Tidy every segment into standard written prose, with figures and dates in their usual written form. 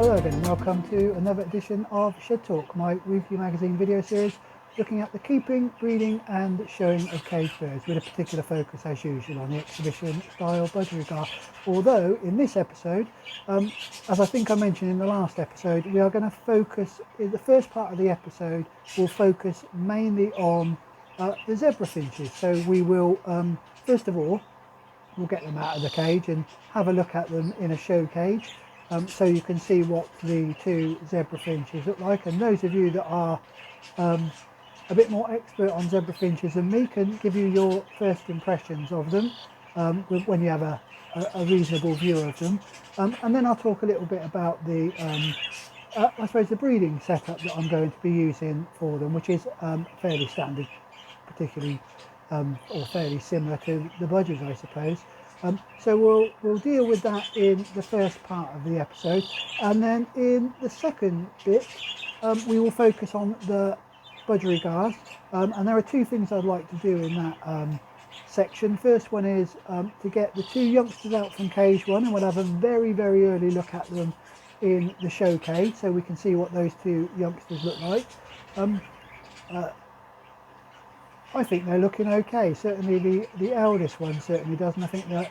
Hello again and welcome to another edition of Shed Talk, my weekly magazine video series looking at the keeping, breeding and showing of caged birds with a particular focus as usual on the exhibition style Budgerigar. Although in this episode, as I think I mentioned in the last episode, we are going to focus, in the first part of the episode, we'll focus mainly on the Zeba Finches. So we will, first of all, we'll get them out of the cage and have a look at them in a show cage. So you can see what the two Zeba Finches look like, and those of you that are a bit more expert on Zeba Finches than me can give you your first impressions of them when you have a reasonable view of them, and then I'll talk a little bit about the I suppose the breeding setup that I'm going to be using for them, which is fairly standard, particularly or fairly similar to the Budgies, I suppose. So we'll deal with that in the first part of the episode, and then in the second bit we will focus on the Budgerigars, and there are two things I'd like to do in that section. First one is to get the two youngsters out from cage one, and we'll have a very early look at them in the show cage so we can see what those two youngsters look like. I think they're looking okay. Certainly the eldest one certainly does, and I think the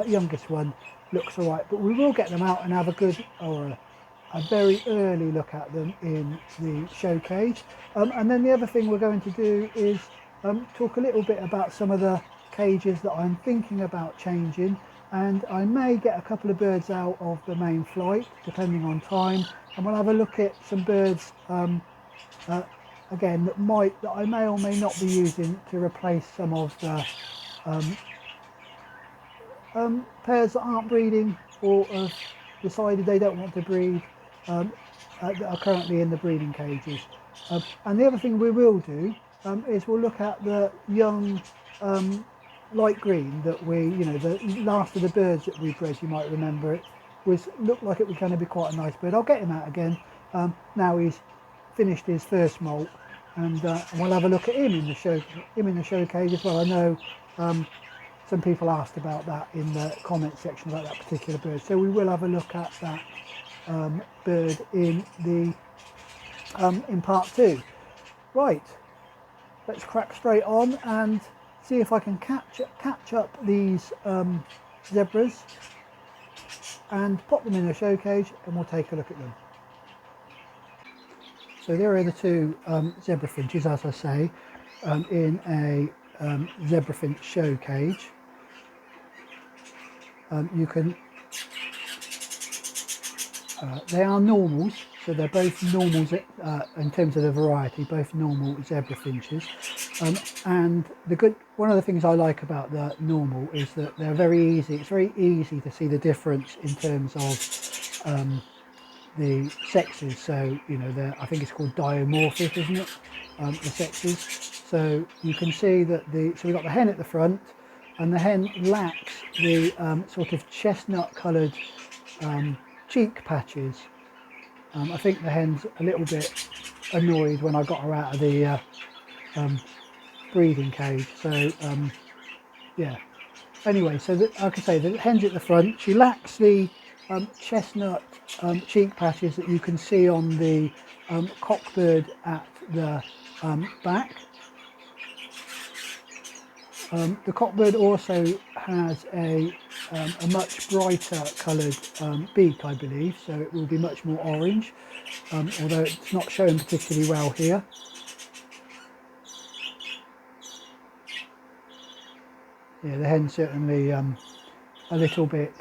youngest one looks all right. But we will get them out and have a good, or a very early look at them in the show cage. And then the other thing we're going to do is talk a little bit about some of the cages that I'm thinking about changing. And I may get a couple of birds out of the main flight, depending on time. And we'll have a look at some birds again that I may or may not be using to replace some of the pairs that aren't breeding or have decided they don't want to breed, that are currently in the breeding cages. And the other thing we will do is we'll look at the young light green that the last of the birds that we bred. You might remember it looked like it was going to be quite a nice bird. I'll get him out again now he's finished his first molt, and we'll have a look at him in the show cage as well. I know some people asked about that in the comment section about that particular bird, so we will have a look at that bird in part two. Right, let's crack straight on and see if I can catch up these zebras and pop them in a show cage, and we'll take a look at them. So there are the two Zeba Finches, as I say, in a Zeba Finch show cage. They are normals, so they're both normals in terms of the variety, both normal Zeba Finches. And one of the things I like about the normal is that they're very easy. It's very easy to see the difference in terms of the sexes. So I think it's called diamorphic, isn't it? The sexes. So you can see that so we've got the hen at the front, and the hen lacks the sort of chestnut coloured cheek patches. I think the hen's a little bit annoyed when I got her out of the breeding cage. So yeah. Anyway, so like I say, the hen's at the front. She lacks the chestnut cheek patches that you can see on the cockbird at the back. The cockbird also has a much brighter coloured beak, I believe, so it will be much more orange, although it's not showing particularly well here. Yeah, the hen's certainly a little bit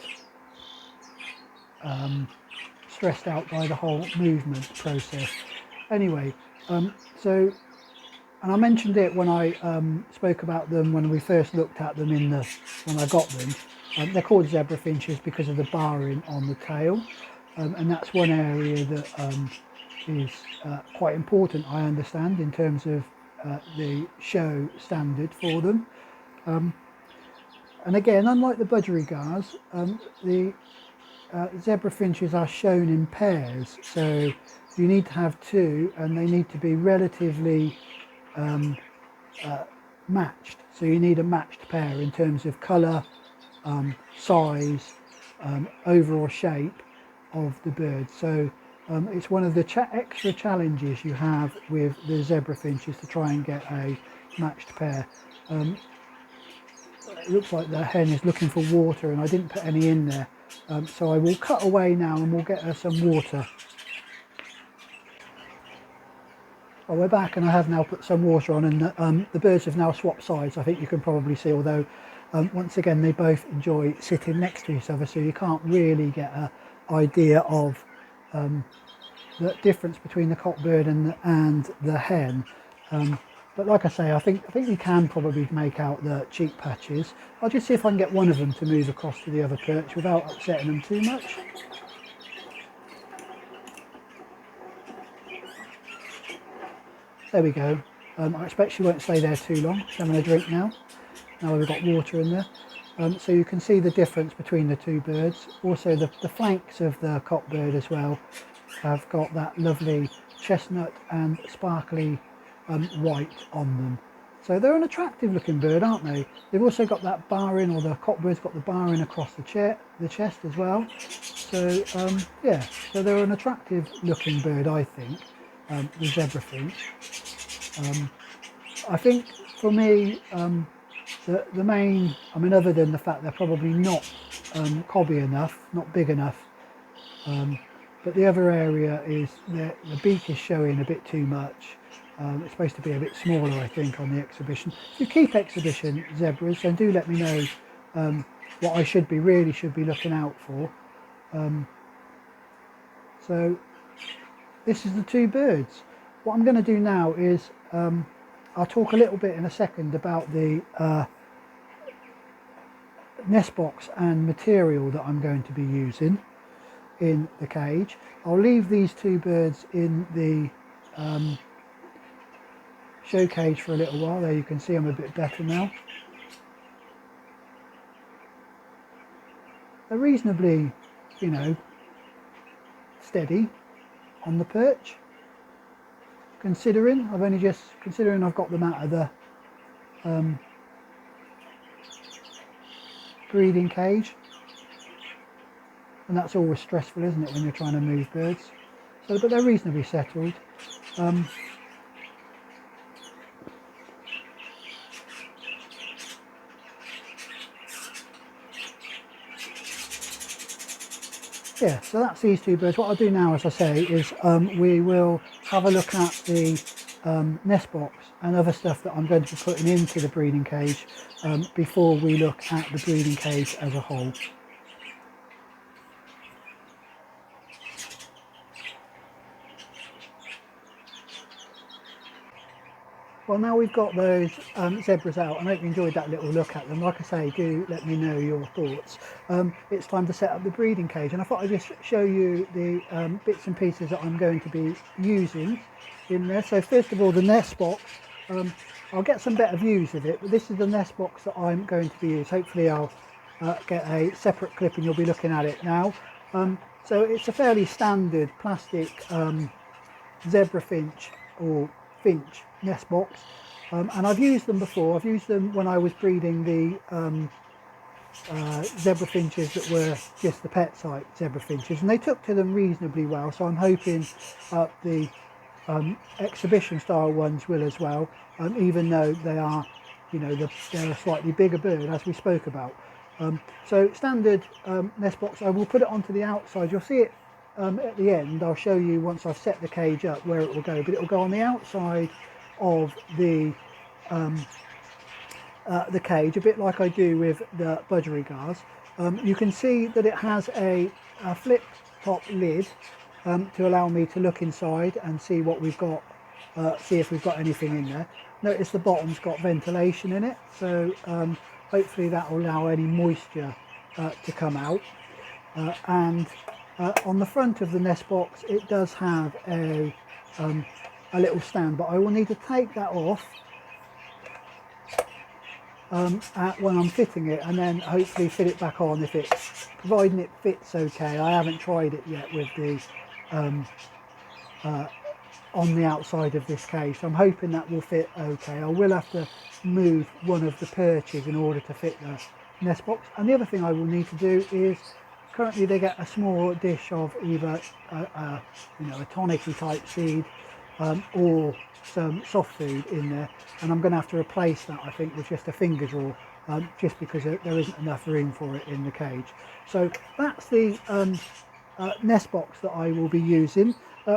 stressed out by the whole movement process. Anyway, and I mentioned it when I spoke about them when we first looked at them when I got them. They're called Zeba Finches because of the barring on the tail, and that's one area that is quite important, I understand, in terms of the show standard for them. And again, unlike the Budgerigars, the Zeba Finches are shown in pairs, so you need to have two, and they need to be relatively matched. So you need a matched pair in terms of colour, size, overall shape, of the birds. So it's one of the extra challenges you have with the zebra finches to try and get a matched pair. It looks like the hen is looking for water and I didn't put any in there, so I will cut away now and we'll get her some water. Oh, we're back and I have now put some water on, and the birds have now swapped sides. I think you can probably see, although once again they both enjoy sitting next to each other, so you can't really get an idea of the difference between the cockbird and the hen. But like I say, I think you can probably make out the cheek patches. I'll just see if I can get one of them to move across to the other perch without upsetting them too much. There we go. I expect she won't stay there too long. She's having a drink now. Now we've got water in there. So you can see the difference between the two birds. Also the flanks of the cockbird as well have got that lovely chestnut and sparkly white on them. So they're an attractive looking bird, aren't they? They've also got that barring, or the cockbird's got the barring across the chest as well. So yeah, so they're an attractive looking bird, I think, the zebra finch. I think for me, the main, I mean, other than the fact they're probably not cobby enough, not big enough, but the other area is the beak is showing a bit too much. It's supposed to be a bit smaller, I think, on the exhibition. If you keep exhibition zebras, then do let me know what I really should be looking out for. So this is the two birds. What I'm going to do now is I'll talk a little bit in a second about the nest box and material that I'm going to be using in the cage. I'll leave these two birds in the show cage for a little while. There you can see I'm a bit better now. They're reasonably, you know, steady on the perch, considering I've got them out of the breeding cage, and that's always stressful, isn't it, when you're trying to move birds. So, but they're reasonably settled. Yeah, so that's these two birds. What I'll do now, as I say, is we will have a look at the nest box and other stuff that I'm going to be putting into the breeding cage before we look at the breeding cage as a whole. Well, now we've got those zebras out, and I hope you enjoyed that little look at them. Like I say, do let me know your thoughts. It's time to set up the breeding cage, and I thought I'd just show you the bits and pieces that I'm going to be using in there. So first of all, the nest box. I'll get some better views of it, but this is the nest box that I'm going to be using. Hopefully I'll get a separate clip and you'll be looking at it now. So it's a fairly standard plastic zebra finch or finch nest box, and I've used them before. I've used them when I was breeding the zebra finches that were just the pet site zebra finches, and they took to them reasonably well, so I'm hoping the exhibition style ones will as well, even though they are, you know, they're a slightly bigger bird, as we spoke about. So standard nest box. I will put it onto the outside. You'll see it at the end. I'll show you once I've set the cage up where it will go, but it will go on the outside of the cage, a bit like I do with the Budgerigars. You can see that it has a flip top lid to allow me to look inside and see what we've got, see if we've got anything in there. Notice the bottom's got ventilation in it, so hopefully that will allow any moisture to come out. And on the front of the nest box, it does have a little stand, but I will need to take that off when I'm fitting it, and then hopefully fit it back on, if it's, providing it fits okay. I haven't tried it yet with the on the outside of this cage, so I'm hoping that will fit okay. I will have to move one of the perches in order to fit the nest box, and the other thing I will need to do is currently they get a small dish of either you know, a tonic-y type seed or some soft food in there, and I'm going to have to replace that, I think, with just a finger draw, just because there isn't enough room for it in the cage. So that's the nest box that I will be using.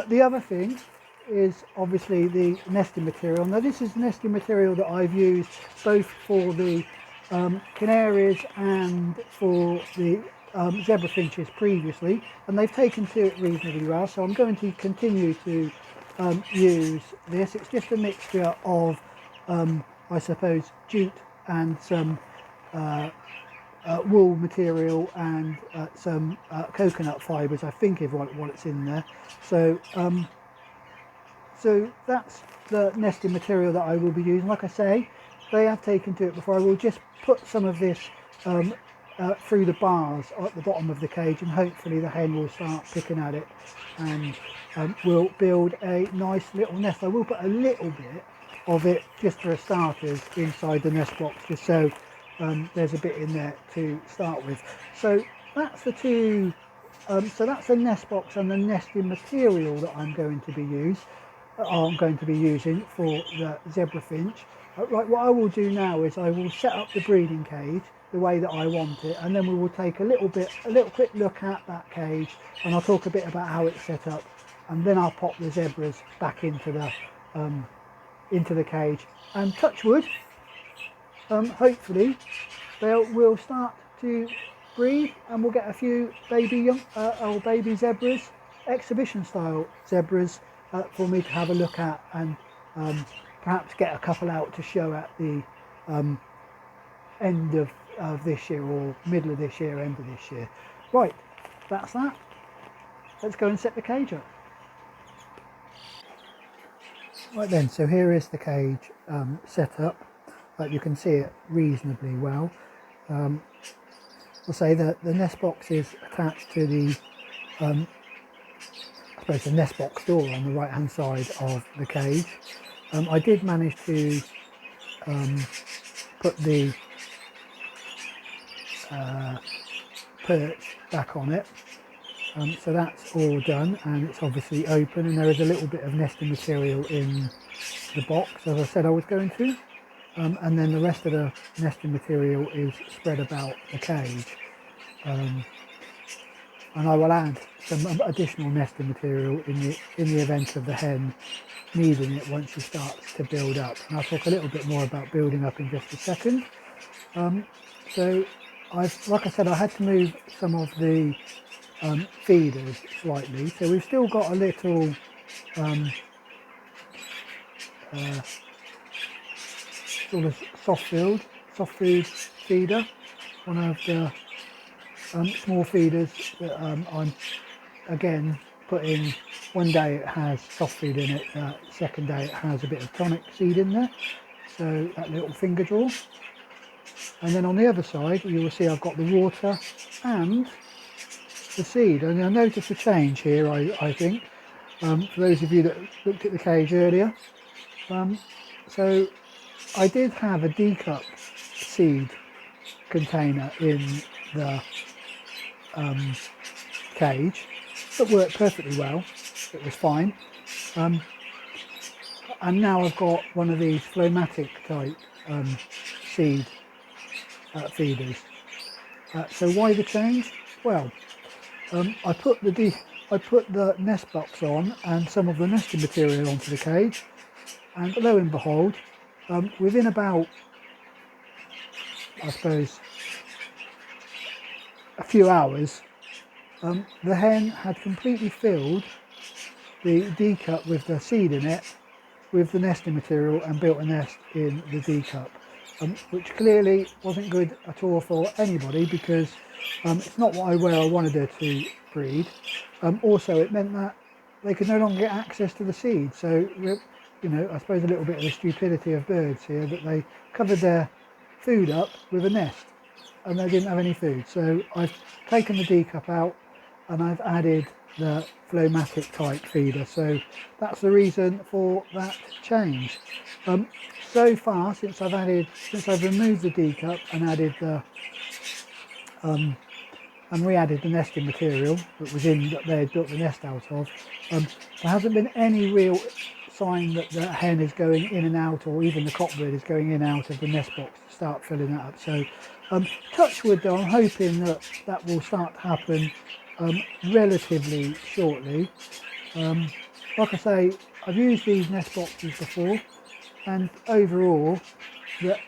The other thing is obviously the nesting material. Now this is nesting material that I've used both for the canaries and for the zebra finches previously, and they've taken to it reasonably well, so I'm going to continue to use this. It's just a mixture of I suppose jute and some wool material and some coconut fibres, I think, is what's in there. So so that's the nesting material that I will be using. Like I say, they have taken to it before. I will just put some of this through the bars at the bottom of the cage, and hopefully the hen will start picking at it and we'll build a nice little nest. I will put a little bit of it, just for starters, inside the nest box, just so there's a bit in there to start with. So that's the two, so that's the nest box and the nesting material that I'm going to be using for the zebra finch. Right, what I will do now is I will set up the breeding cage the way that I want it, and then we will take a little quick look at that cage, and I'll talk a bit about how it's set up, and then I'll pop the zebras back into the cage, and touch wood, hopefully they will start to breed, and we'll get a few baby zebras, exhibition style zebras, for me to have a look at, and perhaps get a couple out to show at the end of this year, or middle of this year, end of this year. Right, that's that. Let's go and set the cage up. Right then, so here is the cage set up. You can see it reasonably well. I'll say that the nest box is attached to the I suppose the nest box door on the right hand side of the cage. I did manage to put the perch back on it, so that's all done, and it's obviously open, and there is a little bit of nesting material in the box, as I said I was going to, and then the rest of the nesting material is spread about the cage, and I will add some additional nesting material in the event of the hen needing it once she starts to build up, and I'll talk a little bit more about building up in just a second. So like I said, I had to move some of the feeders slightly, so we've still got a little sort of soft food feeder, one of the small feeders that I'm again putting. One day it has soft feed in it, second day it has a bit of tonic seed in there, so that little finger draw. And then on the other side you will see I've got the water and the seed, and you'll notice a change here, I think, for those of you that looked at the cage earlier. So I did have a D-cup seed container in the cage that worked perfectly well, it was fine, and now I've got one of these phloematic type seed feeders. So why the change? Well, I put the nest box on and some of the nesting material onto the cage, and lo and behold, within about, I suppose, a few hours, the hen had completely filled the D-cup with the seed in it with the nesting material and built a nest in the D-cup, which clearly wasn't good at all for anybody, because it's not where I wanted her to breed. Also, it meant that they could no longer get access to the seed. So, you know, I suppose a little bit of the stupidity of birds here, that they covered their food up with a nest and they didn't have any food. So I've taken the D-cup out and I've added the phloematic type feeder. So that's the reason for that change. So far, since I've removed the D-cup and added the and re-added the nesting material that was in that they had built the nest out of, there hasn't been any real sign that the hen is going in and out, or even the cockbird is going in and out of the nest box to start filling that up. So touch wood though, I'm hoping that that will start to happen relatively shortly. Like I say, I've used these nest boxes before, and overall the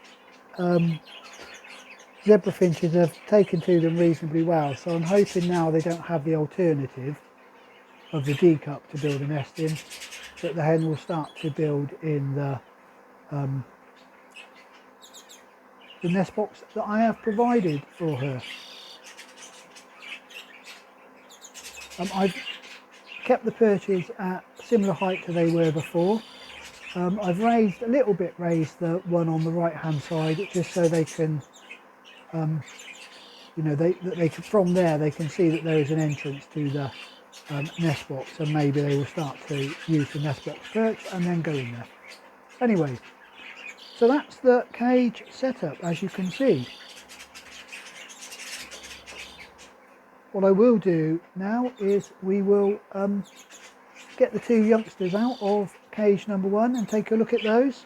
Zeba Finches have taken to them reasonably well, so I'm hoping now they don't have the alternative of the D cup to build a nest in, that the hen will start to build in the nest box that I have provided for her. I've kept the perches at similar height to they were before. I've raised a little bit, raised the one on the right hand side, just so they can, you know, they can, from there they can see that there is an entrance to the nest box, and maybe they will start to use the nest box perch and then go in there. Anyway, so that's the cage setup, as you can see. What I will do now is we will get the two youngsters out of cage number 1 and take a look at those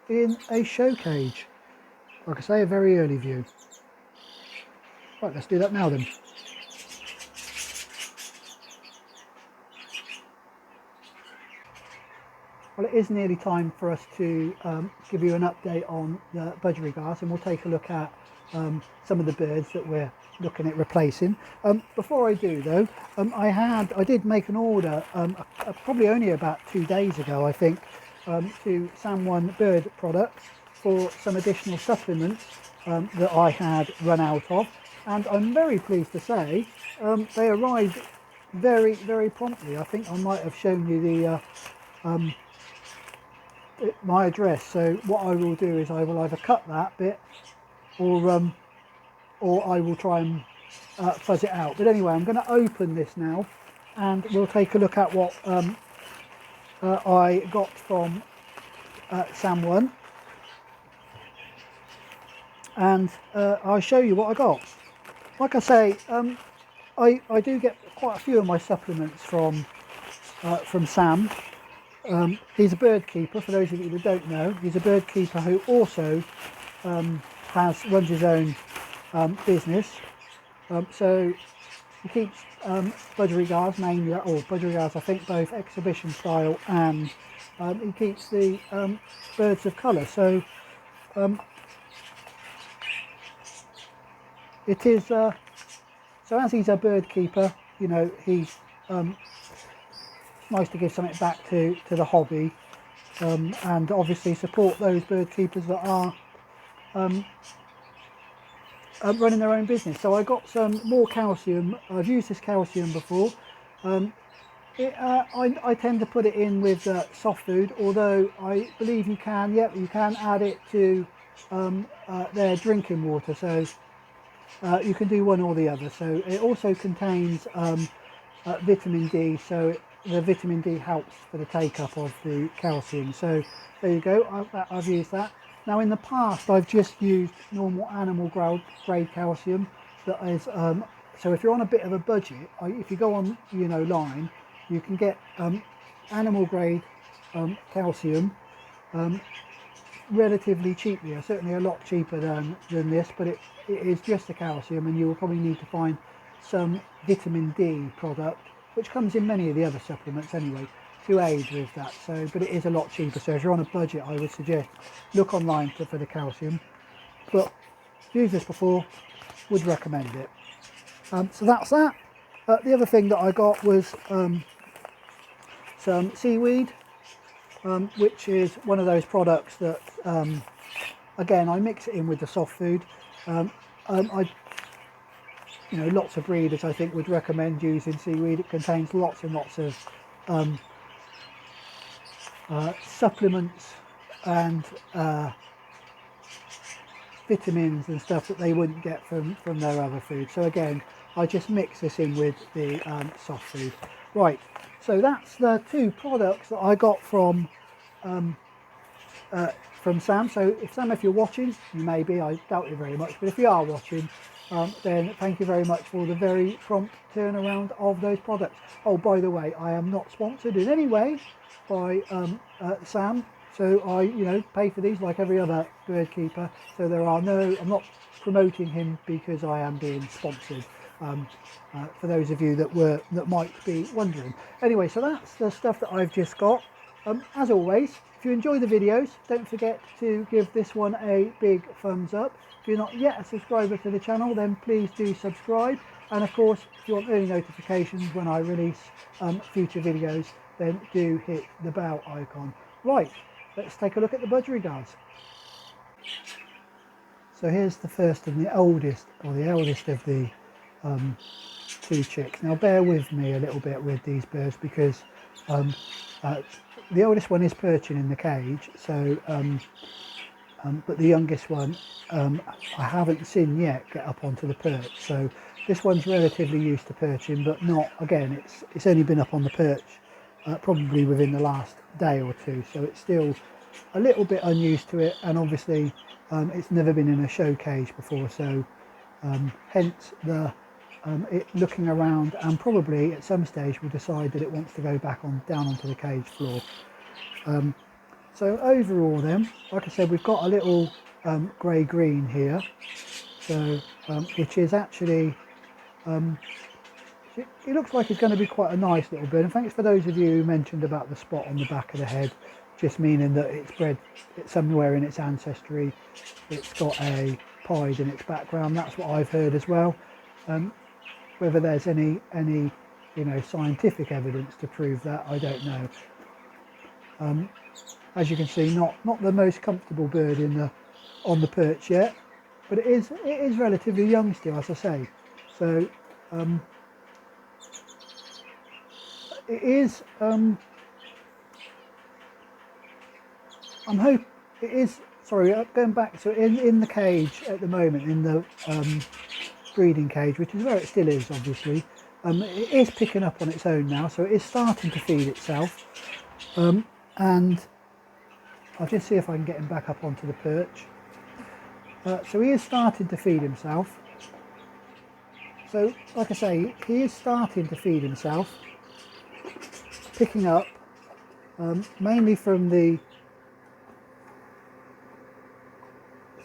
in a show cage. Like I say, a very early view. Right, let's do that now then. Well, it is nearly time for us to give you an update on the Budgerigars, and we'll take a look at some of the birds that we're looking at replacing. Before I do though, I did make an order probably only about 2 days ago, I think, to Sam1 Bird Products for some additional supplements that I had run out of, and I'm very pleased to say they arrived very, very promptly. I think I might have shown you the my address, so what I will do is I will either cut that bit or I will try and fuzz it out. But anyway, I'm going to open this now and we'll take a look at what I got from Sam1, and I'll show you what I got. Like I say, I do get quite a few of my supplements from Sam. He's a bird keeper, for those of you that don't know. He's a bird keeper who also runs his own business. So he keeps Budgerigars mainly, or Budgerigars I think both exhibition style, and he keeps the birds of colour. So it is so as he's a bird keeper, you know, he's nice to give something back to the hobby, and obviously support those bird keepers that are running their own business. So I got some more calcium. I've used this calcium before. I tend to put it in with soft food, although I believe you can add it to their drinking water, so you can do one or the other. So it also contains vitamin D, so the vitamin D helps for the take up of the calcium. So there you go, I've used that. Now in the past I've just used normal animal grade calcium that is, so if you're on a bit of a budget, if you go on, you know, line, you can get animal grade calcium relatively cheaply, certainly a lot cheaper than this, but it is just the calcium, and you will probably need to find some vitamin D product, which comes in many of the other supplements anyway, to aid with that. So, but it is a lot cheaper, so if you're on a budget I would suggest look online for the calcium, but used this before, would recommend it. So that's that. The other thing that I got was some seaweed, which is one of those products that again I mix it in with the soft food. You know, lots of breeders I think would recommend using seaweed. It contains lots and lots of supplements and vitamins and stuff that they wouldn't get from their other food. So again, I just mix this in with the soft food. Right, so that's the two products that I got from Sam. So if Sam, if you're watching, you may be, I doubt it very much, but if you are watching, then thank you very much for the very prompt turnaround of those products. Oh, by the way, I am not sponsored in any way by Sam, so I pay for these like every other bird keeper, so I'm not promoting him because I am being sponsored, for those of you that might be wondering. Anyway, so that's the stuff that I've just got. As always, if you enjoy the videos, don't forget to give this one a big thumbs up. If you're not yet a subscriber to the channel, then please do subscribe. And of course, if you want early notifications when I release future videos, then do hit the bell icon. Right, let's take a look at the Budgerigars. So here's the first and the oldest, or the eldest of the two chicks. Now bear with me a little bit with these birds because the oldest one is perching in the cage, so but the youngest one I haven't seen yet get up onto the perch. So this one's relatively used to perching, but not, again, it's only been up on the perch probably within the last day or two, so it's still a little bit unused to it, and obviously it's never been in a show cage before, so hence it looking around, and probably at some stage will decide that it wants to go back down onto the cage floor. So overall then, like I said, we've got a little grey-green here, so which is actually, it looks like it's going to be quite a nice little bird. And thanks for those of you who mentioned about the spot on the back of the head, just meaning that it's bred somewhere in its ancestry, it's got a pied in its background. That's what I've heard as well. Whether there's any scientific evidence to prove that, I don't know. As you can see, not the most comfortable bird on the perch yet, but it is relatively young still, as I say. So it is. I'm hoping it is. Sorry, going back. So in the cage at the moment, in the breeding cage, which is where it still is, obviously, it is picking up on its own now, so it is starting to feed itself. And I'll just see if I can get him back up onto the perch. So he is starting to feed himself. So, like I say, he is starting to feed himself, picking up mainly from the.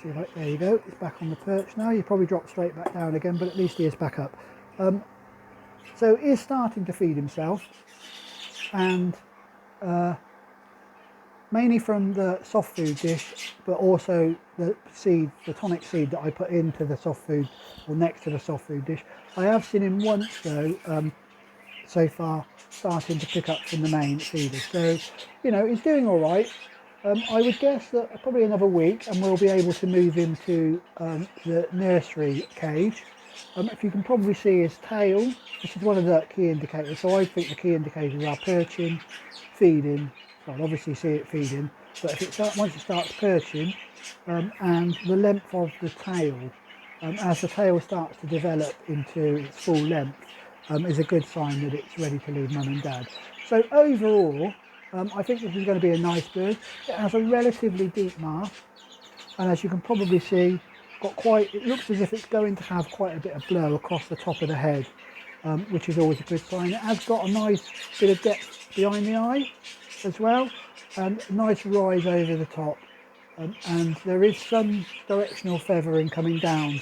See if there you go. He's back on the perch now. He probably dropped straight back down again, but at least he is back up. So he is starting to feed himself, and mainly from the soft food dish, but also the tonic seed that I put into the soft food, or next to the soft food dish. I have seen him once though, so far, starting to pick up from the main feeder. So, he's doing all right. I would guess that probably another week and we'll be able to move him to the nursery cage. If you can probably see his tail, this is one of the key indicators. So I think the key indicators are perching, feeding. I'll obviously see it feeding, but if once it starts perching, and the length of the tail, as the tail starts to develop into its full length, is a good sign that it's ready to leave mum and dad. So overall, I think this is going to be a nice bird. It has a relatively deep mouth, and as you can probably see, it looks as if it's going to have quite a bit of blow across the top of the head, which is always a good sign. It has got a nice bit of depth behind the eye as well, and a nice rise over the top, and there is some directional feathering coming down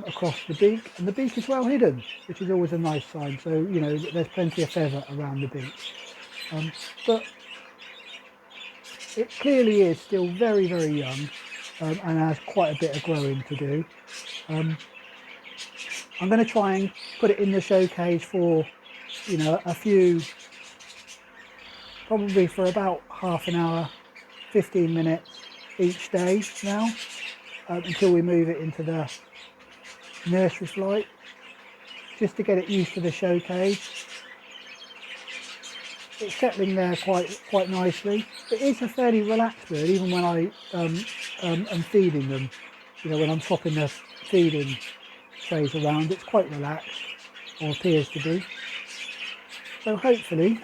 across the beak, and the beak is well hidden, which is always a nice sign. So there's plenty of feather around the beak, but it clearly is still very, very young, and has quite a bit of growing to do. I'm going to try and put it in the show cage for a few, probably for about half an hour, 15 minutes each day now, until we move it into the nursery flight, just to get it used to the show cage. It's settling there quite nicely. It is a fairly relaxed bird, even when I am feeding them. When I'm swapping the feeding trays around, it's quite relaxed, or appears to be. So hopefully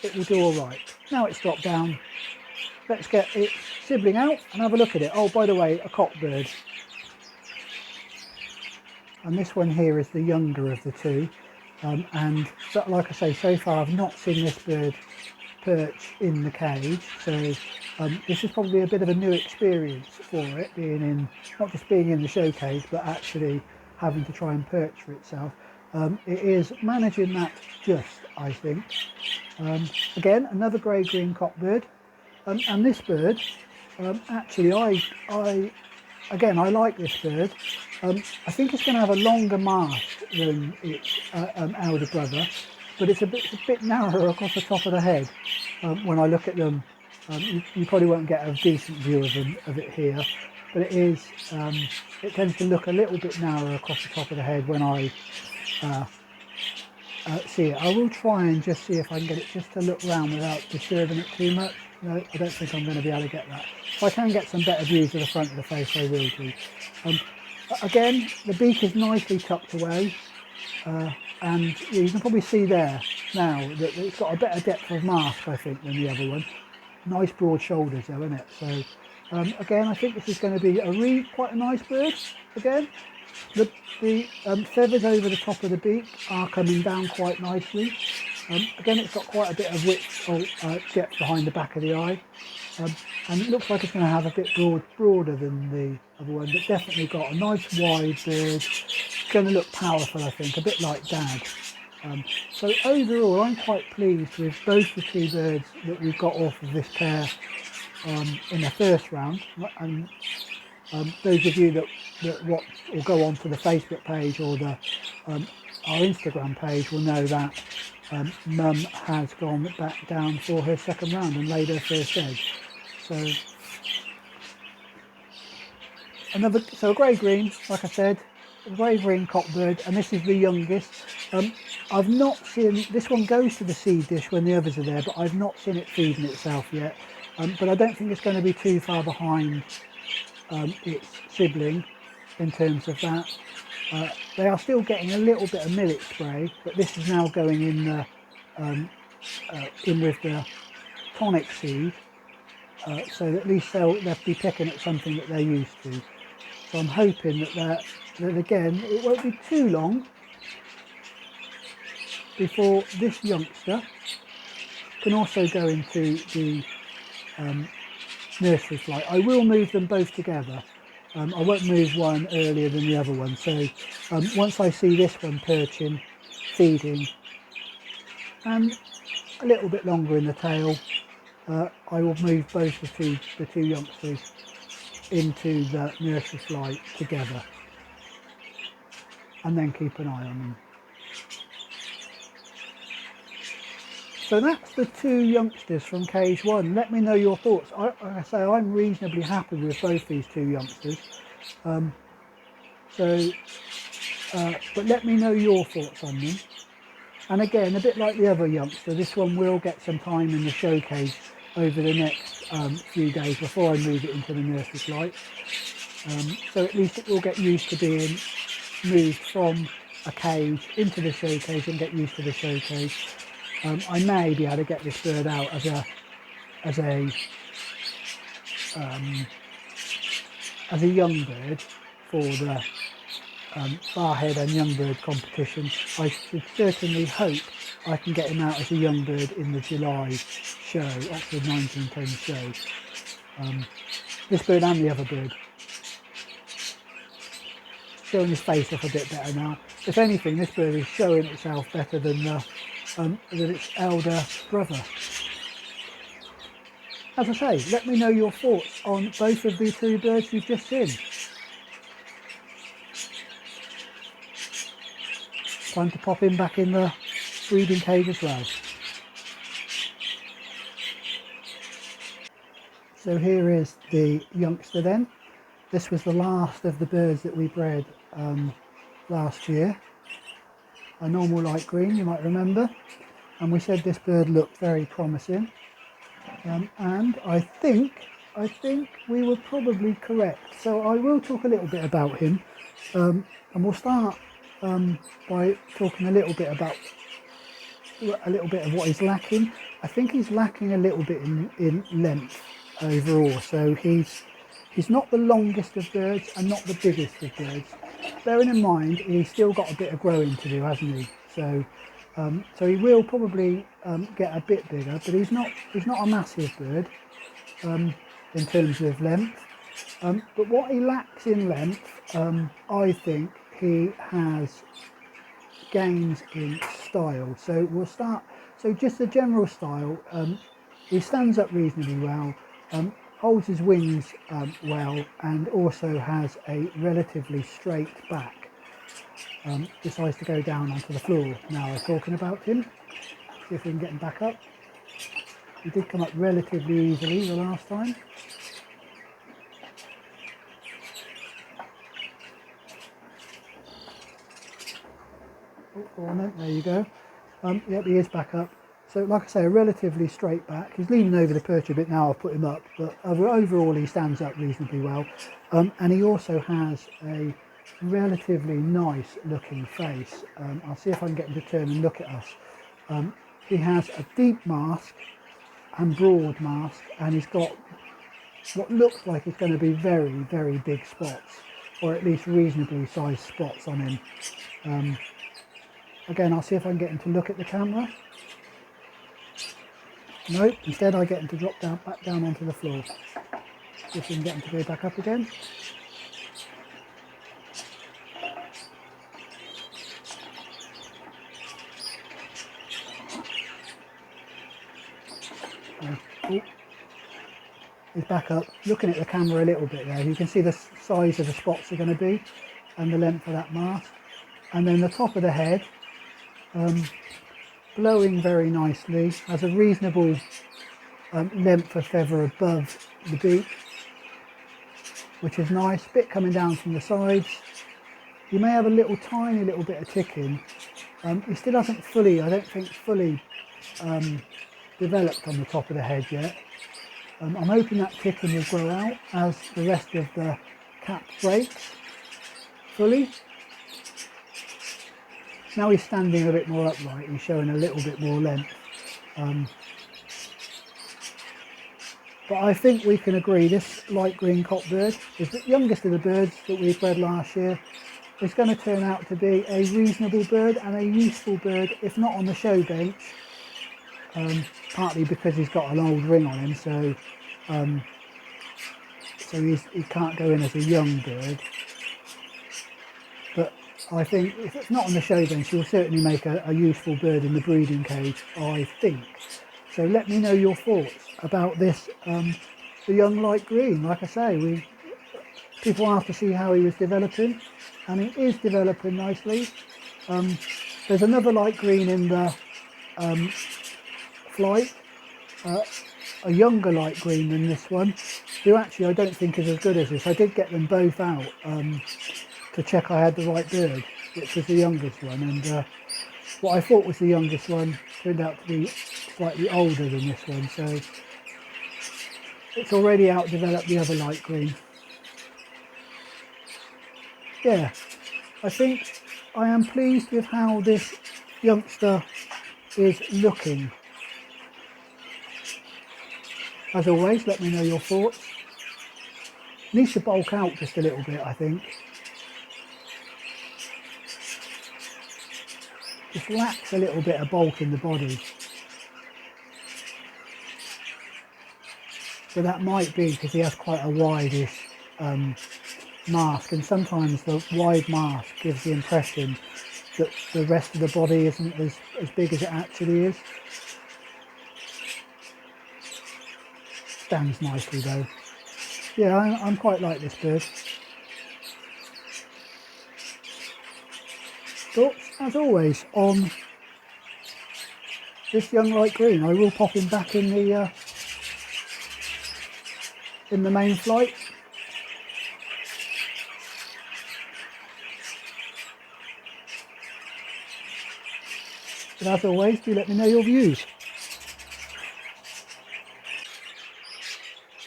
it will do all right. Now it's dropped down. Let's get its sibling out and have a look at it. Oh, by the way, a cock bird. and this one here is the younger of the two. And like I say, so far I've not seen this bird perch in the cage, so this is probably a bit of a new experience for it, being in, not just being in the show cage, but actually having to try and perch for itself. It is managing that just, I think. Again, another grey-green cockbird, and this bird, actually I like this bird. I think it's going to have a longer mast than its elder brother, but it's a bit narrower across the top of the head. When I look at them, you probably won't get a decent view of it here, but it tends to look a little bit narrower across the top of the head when I see it. I will try and just see if I can get it just to look round without disturbing it too much. No, I don't think I'm going to be able to get that. If I can get some better views of the front of the face, I will do. Again, the beak is nicely tucked away, and you can probably see there now that it's got a better depth of mask, I think, than the other one. Nice broad shoulders though, isn't it? So again, I think this is going to be quite a nice bird. Again, the feathers over the top of the beak are coming down quite nicely. Again, it's got quite a bit of width or depth behind the back of the eye, and it looks like it's going to have a bit broader than the other one, but definitely got a nice wide bird. It's going to look powerful, I think, a bit like Dad. So overall, I'm quite pleased with both the two birds that we've got off of this pair in the first round. And those of you that watch or go onto the Facebook page or our Instagram page will know that Mum has gone back down for her second round and laid her first egg. So a grey-green, like I said, a grey-green cockbird, and this is the youngest. I've not seen, this one goes to the seed dish when the others are there, but I've not seen it feeding itself yet. But I don't think it's going to be too far behind its sibling in terms of that. They are still getting a little bit of millet spray, but this is now going in with the tonic seed, so that at least they'll be picking at something that they're used to. So I'm hoping that again, it won't be too long before this youngster can also go into the nursery flight. I will move them both together. I won't move one earlier than the other one. So once I see this one perching, feeding, and a little bit longer in the tail, I will move both the two youngsters into the nursery flight together, and then keep an eye on them. So that's the two youngsters from cage one. Let me know your thoughts. Like I say, I'm reasonably happy with both these two youngsters. But let me know your thoughts on them. And again, a bit like the other youngster, this one will get some time in the show cage over the next few days before I move it into the nursery flight. So at least it will get used to being moved from a cage into the show cage and get used to the show cage. I may be able to get this bird out as a young bird for the Barhead and young bird competition. I should certainly hope I can get him out as a young bird in the July show, Oxford 1910 show. This bird and the other bird. Showing his face off a bit better now. If anything, this bird is showing itself better than its elder brother. As I say, let me know your thoughts on both of the two birds you've just seen. Time to pop him back in the breeding cage as well. So here is the youngster then. This was the last of the birds that we bred last year. A normal light green, you might remember, and we said this bird looked very promising, and I think we were probably correct. So I will talk a little bit about him, and we'll start by talking a little bit of what he's lacking. I think he's lacking a little bit in length overall. So he's not the longest of birds and not the biggest of birds. bearing in mind he's still got a bit of growing to do, hasn't he? So so he will probably get a bit bigger, but he's not a massive bird in terms of length. But what he lacks in length, I think he has gains in style. So we'll start. So just the general style. He stands up reasonably well, holds his wings well, and also has a relatively straight back. Decides to go down onto the floor. Now we're talking about him. See if we can get him back up. He did come up relatively easily the last time. Oh, go on then, there you go. Yep, he is back up. So like I say, a relatively straight back. He's leaning over the perch a bit now, I've put him up, but overall he stands up reasonably well. And he also has a relatively nice looking face. I'll see if I can get him to turn and look at us. He has a deep mask and broad mask, and he's got what looks like it's going to be very, very big spots, or at least reasonably sized spots on him. Again, I'll see if I can get him to look at the camera. Nope, instead I get him to drop down, back down onto the floor. See if we can get him to go back up again. Oh, he's back up, looking at the camera a little bit there. You can see the size of the spots are going to be and the length of that mask. And then the top of the head, blowing very nicely, has a reasonable length of feather above the beak, which is nice. Bit coming down from the sides. You may have a little tiny little bit of ticking. He still hasn't fully, I don't think, fully developed on the top of the head yet. I'm hoping that ticking will grow out as the rest of the cap breaks fully. Now he's standing a bit more upright, he's showing a little bit more length. But I think we can agree this light green cock bird is the youngest of the birds that we bred last year. It's going to turn out to be a reasonable bird and a useful bird, if not on the show bench. Partly because he's got an old ring on him, so he can't go in as a young bird. But I think if it's not on the show bench, he'll certainly make a useful bird in the breeding cage, I think. So let me know your thoughts about this, the young light green. Like I say, people asked to see how he was developing, and he is developing nicely. There's another light green in the flight, a younger light green than this one, who actually I don't think is as good as this. I did get them both out to check I had the right bird, which was the youngest one, and what I thought was the youngest one turned out to be slightly older than this one, so it's already outdeveloped the other light green. Yeah, I think I am pleased with how this youngster is looking. As always, let me know your thoughts. Needs to bulk out just a little bit, I think. Just lacks a little bit of bulk in the body. So that might be because he has quite a wide-ish mask, and sometimes the wide mask gives the impression that the rest of the body isn't as big as it actually is. Stands nicely though. Yeah, I'm quite like this bird. Thoughts, as always, on this young light green. I will pop him back in the main flight. But as always, do let me know your views.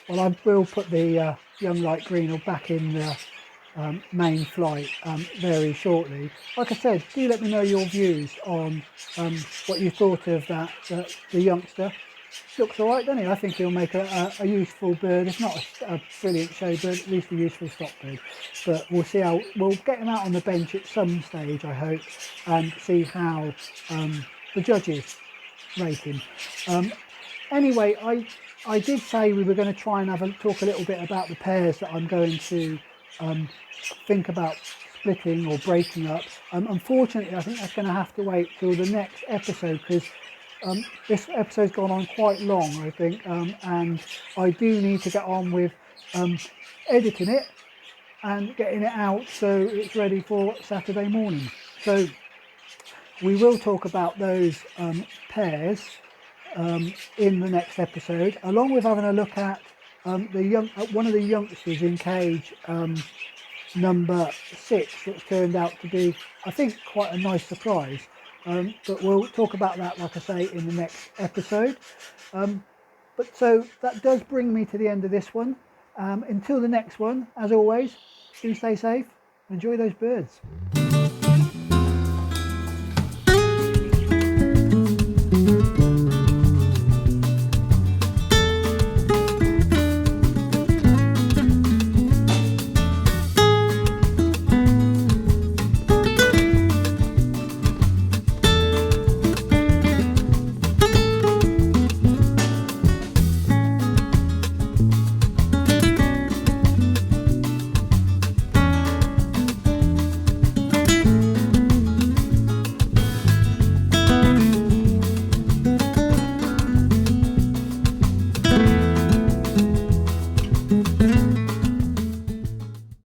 Well, I will put the young light green back in the main flight very shortly. Like I said, do let me know your views on what you thought of the youngster. looks all right, doesn't he? I think he'll make a useful bird, if not a brilliant show bird, at least a useful stock bird. But we'll see how, we'll get him out on the bench at some stage, I hope, and see how the judges rate him. Anyway, I did say we were going to try and talk a little bit about the pairs that I'm going to think about splitting or breaking up. Unfortunately, I think that's going to have to wait till the next episode, because this episode's gone on quite long, I think, and I do need to get on with editing it and getting it out so it's ready for Saturday morning. So we will talk about those pairs in the next episode, along with having a look at one of the youngsters in cage number 6 that's turned out to be, I think, quite a nice surprise. But we'll talk about that, like I say, in the next episode. But so that does bring me to the end of this one. Until the next one, as always, do stay safe, enjoy those birds.